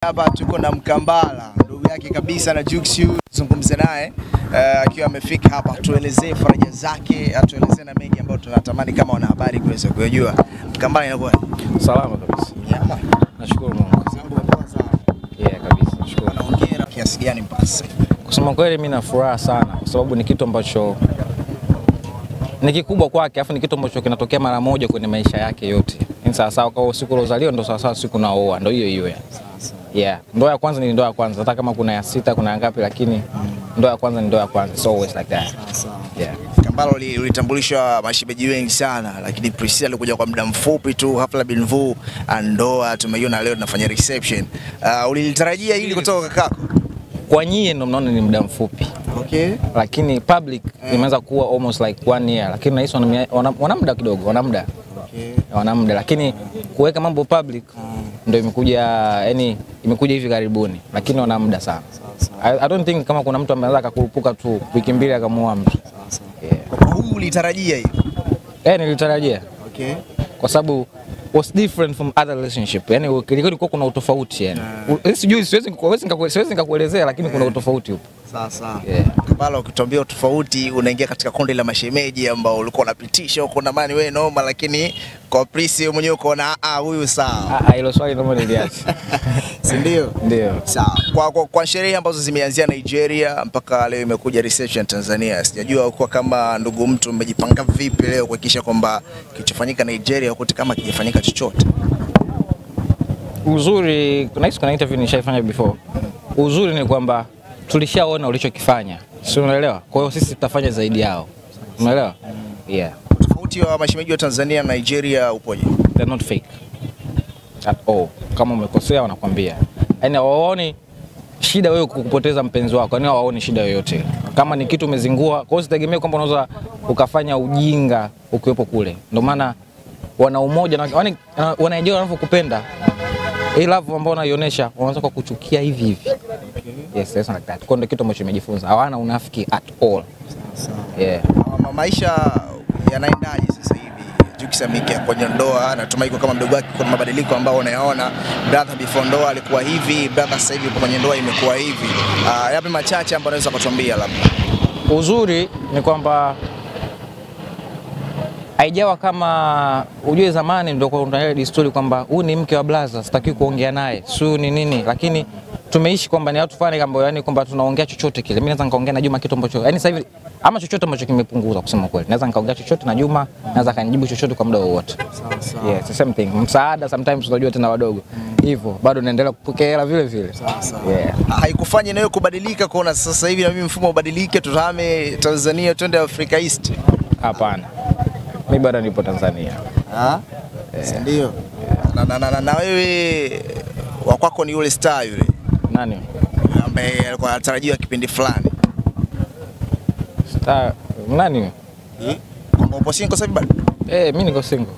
Hapa tuko na Mkambala, ndugu yake kabisa na Jux, zungumze naye akiwa amefika hapa, tuelezee faraja zake, atuelezee na mengi ambayo tunatamani kama wanahabari kuweza kujua. Mkambala inakuwa salama kabisa. Yama. Nashukuru Mungu. Mambo poa sana. Kabisa. Nashukuru. Naongea kiasi gani mpaka sasa? Kusema kweli mimi na furaha sana kwa sababu ni kitu ambacho ni kikubwa kwake, afu ni kitu ambacho kinatokea mara moja kwenye maisha yake yote. Ni sawa kwa siku ulozaliwa ndo sawa siku naoa, ndo hiyo ya. Ndoa ya kwanza ni ndoa ya kwanza, hata kama kuna ya sita kuna ngapi, lakini ndoa ya kwanza ni ndoa ya kwanza. It's always like that. Mkambala ulitambulishwa mashemeji wengi sana, lakini Priscilla alikuja kwa muda mfupi tu, hafla binvu ndoa tumeiona leo tunafanya reception. Ulilitarajia hili kutoka kakako? Kwa nyie ndo mnaona ni muda mfupi. Okay. Lakini public imeanza kuwa almost like 1 year, lakini nahisi wana muda kidogo, wana muda. Okay. Wana muda, lakini kuweka mambo public ndio imekuja hivi karibuni, lakini wana muda sana. I don't think kama kuna mtu ameweza akakurupuka tu wiki mbili akamuoa mtu. Kwa huu ulitarajia hivi? Nilitarajia. Okay. Kwa sababu was different from other relationship. Kulikuwa kuna utofauti Sijui siwezi nikakuelezea, lakini kuna utofauti upo. Sawa. Mkambala, ukituambia tofauti unaingia katika kundi la mashemeji ambao ulikuwa unapitisha huko na mani wewe noma, lakini kwa Priscilla mwenyewe ukaona huyu sawa. Hilo swali ndio niliacha. Si ndio? Ndio. Sawa. Kwa sherehe ambazo zimeanzia Nigeria mpaka leo imekuja reception Tanzania, sijajua huko kama ndugu mtu umejipanga vipi leo kuhakikisha kwamba kilichofanyika Nigeria huko kama kijafanyika chochote. Uzuri, kuna interview nishaifanya before. Uzuri ni kwamba tulishaona ulichokifanya. Si unaelewa? Kwa hiyo sisi tutafanya zaidi yao. Unaelewa? Tofauti wa mashemeji wa Tanzania na Nigeria upoje? They're not fake at all. Kama umekosea wanakuambia. Hawaoni shida wewe kupoteza mpenzi wako. Hawaoni shida yoyote. Kama ni kitu umezingua, kwa hiyo sitegemee kwamba unaweza ukafanya ujinga ukiwepo kule. Ndio maana wana umoja na wanajua wanavyokupenda. Hii love ambayo wanaionyesha wanaanza kwa kuchukia hivi. Yes, that's like that. Kwa ndio kitu ambacho nimejifunza. Hawana unafiki at all. Maisha yanaendaje sasa hivi? Jux ameingia kwenye ndoa, natumai kama mdogo wake kuna mabadiliko ambayo unayaona. Brother before ndoa alikuwa hivi, brother sasa hivi kwenye ndoa imekuwa hivi. Yapi machache ambayo unaweza kutuambia labda? Uzuri ni kwamba haijawa kama ujue zamani ndio kwa unataka desturi kwamba huyu ni mke wa blaza, sitaki kuongea naye. Sio ni nini, lakini tumeishi kwamba ni watu fulani kama kwamba tunaongea chochote kile. Mimi naweza nikaongea na Juma kitu ambacho sasa hivi ama chochote ambacho kimepunguza kusema kweli. Naweza nikaongea chochote na Juma, naweza kanijibu chochote kwa muda wowote. Sawa. Yes, the same thing. Msaada sometimes unajua tena wadogo. Hivyo bado naendelea kupokea hela vile vile. Sawa. Haikufanya nayo kubadilika kuona sasa hivi na mimi mfumo ubadilike, tuhame Tanzania twende Africa East? Hapana. Mimi bado nipo Tanzania. Ndio. Na wewe wakwako ni yule star yule. Nani? Ambaye alikuwa anatarajiwa kipindi fulani. Star nani? Upo single sasa bado? Mimi niko single.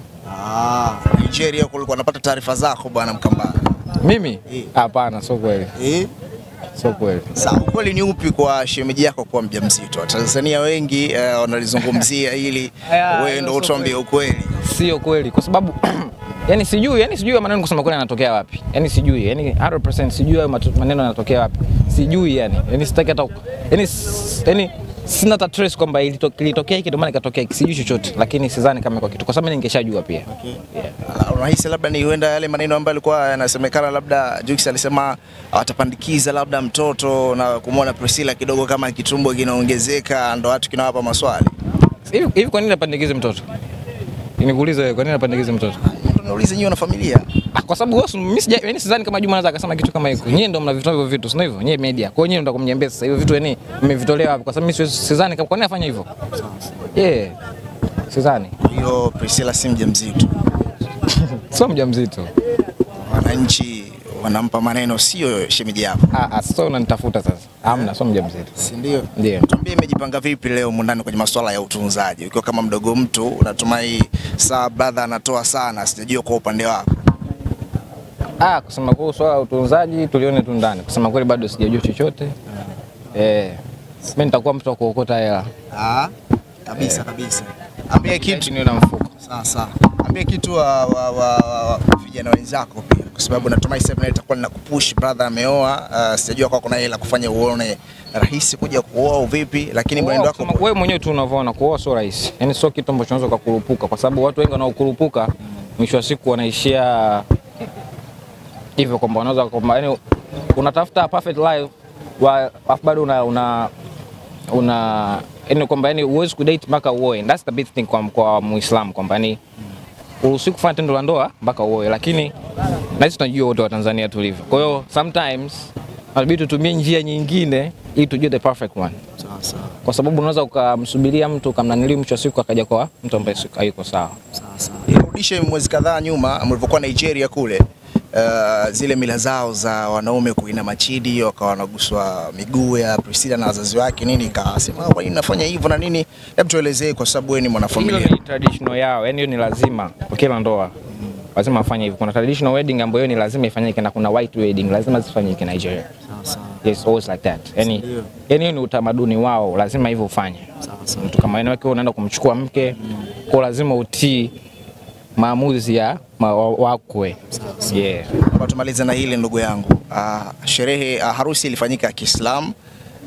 Nigeria kulikuwa napata taarifa zako bwana Mkambala. Mimi? Hapana, sio kweli. Sio kweli. Sawa, kweli ni upi kwa shemeji yako kuwa mjamzito? Tanzania wengi wanalizungumzia hili. Wewe ndio utuambie ukweli. Sio kweli kwa sababu sijui maneno kusema kweli yanatokea wapi. Sijui, 100% sijui maneno yanatokea wapi. Sijui sitaki hata sina hata trace kwamba ilitokea hiki ndio maana ikatokea. Sijui chochote, lakini sidhani kama kwa kitu kwa sababu mimi ningeshajua pia. Unahisi labda ni huenda yale maneno ambayo yalikuwa yanasemekana, labda Jux alisema atapandikiza labda mtoto na kumuona Priscilla kidogo kama kitumbo kinaongezeka, ndo watu kinawapa maswali. Hivi kwa nini apandikize mtoto? Nikuulize wewe, kwa nini apandikize mtoto? Unauliza nyinyi na familia. Kwa sababu wewe mimi sidhani kama Juma anaweza akasema kitu kama hiko. Nyinyi ndio mnavitoa hivyo vitu, sio hivyo? Nyinyi media. Kwa hiyo nyinyi ndio kumniambia sasa hivyo vitu mmevitolea wapi? Kwa sababu mimi sidhani kwa nini afanye hivyo. Sidhani. Hiyo Priscilla si mjamzito. Sio mjamzito. Wananchi wanampa maneno, sio shemeji yako. Sasa unanitafuta sasa. Hamna, sio mjamzito. Si ndio? Ndio. Tuambie umejipanga vipi leo mundani kwenye masuala ya utunzaji? Ukiwa kama mdogo mtu unatumai saa brother anatoa sana, sijajua kwa upande wako. Kusema kwa swala utunzaji tulione tu ndani. Kusema kweli bado sijajua chochote. Mimi nitakuwa mtu wa kuokota hela. Kabisa. Ambie kitu ni na mfuko. Sawa. Ambie kitu wa vijana wenzako pia. kwa sababu natumai 7 itakuwa linakupush brother ameoa. Sijajua kwa kuna hela kufanya uone rahisi kuja kuoa au vipi, lakini mwenendo wako wewe mwenyewe tu unavyoona kuoa sio rahisi. Yaani sio kitu ambacho unaweza kukurupuka, kwa sababu watu wengi wanaokurupuka mwisho wa siku wanaishia hivyo kwamba unaweza kwamba yani unatafuta perfect life bado una yani kwamba yani uwezi kudate mpaka uoe. That's the big thing kwa Muislamu kwamba yani usiku kufanya tendo la ndoa mpaka uoe, lakini na sisi tunajua wote wa Tanzania tulivyo. Kwa hiyo sometimes inabidi tutumie njia nyingine ili tujue the perfect one. Sawa. Kwa sababu unaweza ukamsubiria mtu ukamnanilia mwisho wa siku akaja kwa mtu ambaye hayuko sawa. Sawa. Irudishe mwezi kadhaa nyuma mlipokuwa Nigeria kule. Zile mila zao za wanaume kuina machidi wakawa wanaguswa miguu ya Priscilla na wazazi wake nini, ikasema kwa nini nafanya hivyo na nini. Hebu tuelezee kwa sababu wewe ni mwanafamilia. Hiyo ni traditional yao, yani hiyo ni lazima kwa kila ndoa. Lazima afanye hivyo. Kuna traditional wedding ambayo ni lazima ifanyike na kuna white wedding lazima zifanyike Nigeria. Sawa. Yes, always like that. Yani hiyo ni utamaduni wao, lazima hivyo ufanye. Sawa. Mtu kama wewe unaenda kumchukua mke, kwa lazima utii maamuzi ya wakwe. Yeah. Tumalize na hili ndugu yangu. Sherehe harusi ilifanyika ya Kiislamu,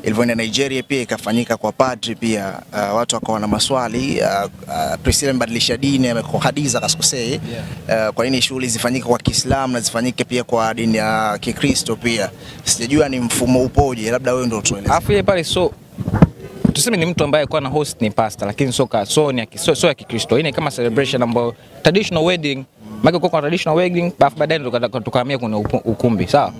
ilivyoenda Nigeria pia ikafanyika kwa padri pia. Watu wakawa na maswali, Priscilla mbadilisha dini amekuwa Hadiza kasikosei. Kwa nini shughuli zifanyike kwa Kiislamu na zifanyike pia kwa dini ya Kikristo pia? Sijajua ni mfumo upoje, labda wewe ndio tueleze. Afu yeye pale tuseme ni mtu ambaye alikuwa na host ni pastor, lakini sio ya Kikristo. Hii kama celebration ambayo traditional wedding, maki kwa traditional wedding, baadaye ndo tukahamia kuna ukumbi, sawa?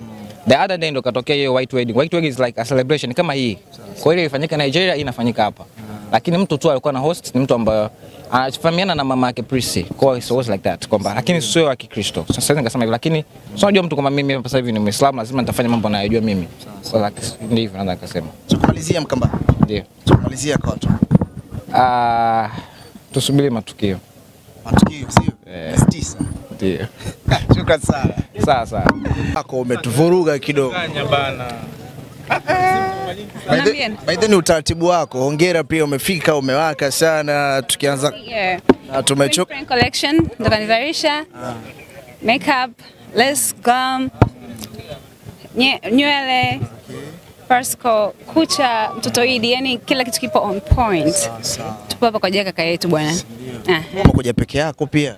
The other day ndo katokea hiyo white wedding. White wedding is like a celebration kama hii. Kwa hiyo ilifanyika Nigeria, inafanyika hapa. Lakini mtu tu alikuwa na host ni mtu ambaye anafahamiana na mama yake Prissy. Kwa hiyo it was like that kwamba lakini sio wa Kikristo. Sasa ningesema hivyo, lakini sio unajua mtu kama mimi sasa hivi ni Muislamu, lazima nitafanya mambo nayojua mimi. Kwa ndivyo naweza kusema. Tukumalizia Mkamba. Ndio. Tukumalizia kwa watu. Tusubiri matukio. Matukio sio? Yes. Ndio. Shukrani sana. Sawa. Ako umetuvuruga kidogo. Kanya bana. By the way, utaratibu wako. Hongera pia umefika, umewaka sana. Tukianza tumechoka collection ndo kanivarisha. Makeup, let's gum. Nywele, Persco, kucha, mtoto Idi, yani kila kitu kipo on point. Tupo hapa kwa ajili ya kaka yetu bwana. Umekuja peke yako pia?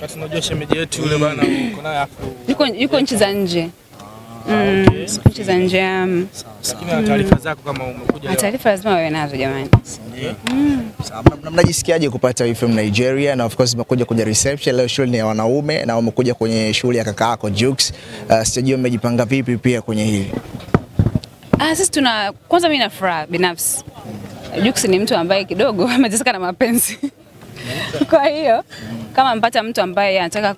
Kati unajua shemeji yetu yule bana uko naye afu. Yuko nchi za nje. Nchi za nje. Lakini taarifa zako kama umekuja leo. Taarifa lazima wawe nazo jamani. Ndio. Mnajisikiaje kupata wife from Nigeria na of course mmekuja kwenye reception leo, shule ni ya wanaume na umekuja kwenye shughuli ya kaka yako Jux. Sijui mmejipanga vipi pia kwenye hili? Sisi kwanza mimi na furaha binafsi. Jux ni mtu ambaye kidogo ameteseka na mapenzi. Kwa hiyo kama mpata mtu ambaye anataka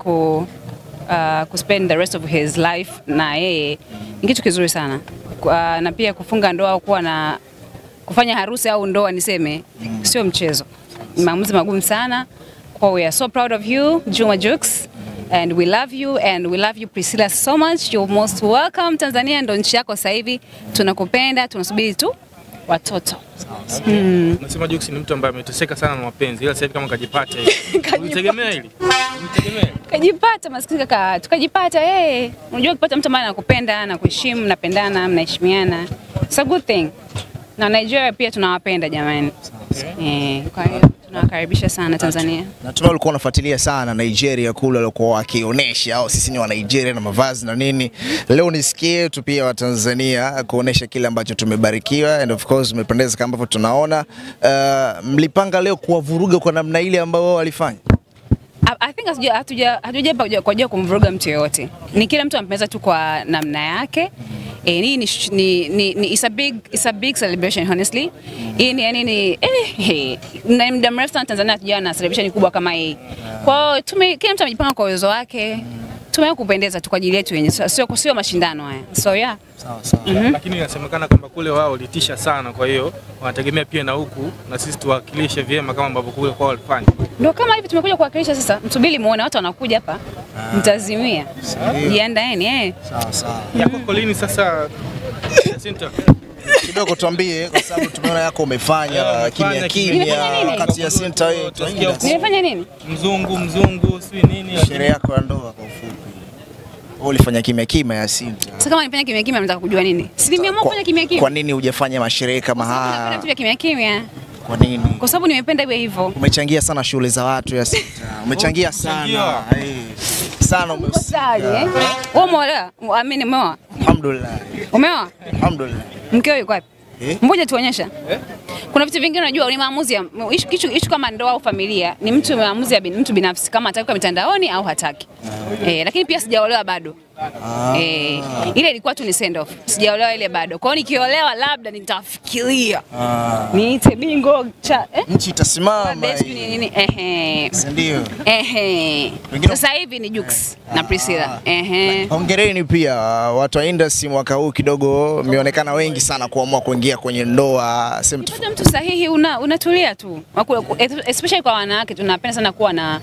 spend the rest of his life na yeye ni kitu kizuri sana. Na pia kufunga ndoa au kufanya harusi au ndoa niseme sio mchezo. Ni maamuzi magumu sana. Kwa we are so proud of you Juma Jux, and we love you Priscilla so much. You're most welcome. Tanzania ndo nchi yako sasa hivi. Tunakupenda, tunasubiri tu watoto. Unasema Jux ni mtu ambaye ameteseka sana na mapenzi. Ila sasa hivi kama kajipata hivi. Unitegemea hili? Kajipata maskini kaka, tukajipata unajua ukipata mtu ambaye anakupenda na kuheshimu, mnapendana, mnaheshimiana. It's a good thing. Na Nigeria pia tunawapenda jamani. Kwa hiyo tunawakaribisha sana Tanzania. Natumai ulikuwa unafuatilia sana Nigeria kule walikuwa wakionyesha au sisi ni wa Nigeria na mavazi na nini. Leo nisikie tu pia wa Tanzania kuonesha kile ambacho tumebarikiwa, and of course umependeza kama ambavyo tunaona. Mlipanga leo kuwavuruga kwa namna ile ambayo wao walifanya? I think hatuja kwa kumvuruga mtu yote. Ni kila mtu anapenda tu kwa namna yake. It's a big celebration honestly. Na muda mrefu sana Tanzania hatujawa na celebration kubwa kama hii. Kwa hiyo kila mtu amejipanga kwa uwezo wake. Tumeweza kupendeza tu kwa ajili yetu yenyewe. Sio mashindano haya. So yeah. Sawa. Lakini inasemekana kwamba kule wao walitisha sana, kwa hiyo wanategemea pia na huku na sisi tuwakilishe vyema kama ambavyo kule kwao walifanya. Ndio kama hivi tumekuja kuwakilisha sasa. Msubiri muone watu wanakuja hapa. Mtazimia. Jiandaeni Sawa. Yako kolini sasa. Center. Kidogo tuambie kwa sababu tumeona yako umefanya kimya kimya kati ya Sinta wewe. Nimefanya nini? Mzungu, si nini? Sherehe yako ya ndoa kwa ufupi. Wewe ulifanya kimya kimya ya Sinta. Sasa kama nifanya kimya kimya nataka kujua nini? Si nimeamua kufanya kimya kimya. Kwa nini hujafanya masherehe kama haya? Napenda vitu vya kimya kimya. Kwa nini? Kwa sababu nimependa iwe hivyo. Umechangia sana shughuli za watu ya Sinta. Umechangia sana. Sana Sali, Wewe umeolewa? Amini umeoa? Alhamdulillah. Umeoa? Alhamdulillah. Mkeo yuko wapi? Mmoja tuonyesha. Kuna vitu vingine unajua ni maamuzi ya kitu kama ndoa au familia ni maamuzi ya mtu binafsi kama ataki kwa mitandaoni au hataki. Lakini pia sijaolewa bado. Ile ilikuwa tu ni send off. Sijaolewa ile bado. Kwa hiyo nikiolewa labda nitafikiria. Niite bingo cha nchi itasimama. Nini? Ndio. Sasa hivi ni Jux na Priscilla. Hongereni pia watu wa industry mwaka huu kidogo mmeonekana wengi sana kuamua kuingia kwenye ndoa. Mtu sahihi unatulia tu. Especially kwa wanawake tunapenda sana kuwa na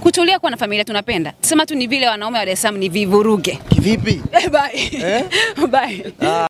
kutulia, kuwa na familia tunapenda. Sema tu ni vile wanaume wa Dar es Salaam ni vivuruge. Kivipi? Bye. Bye.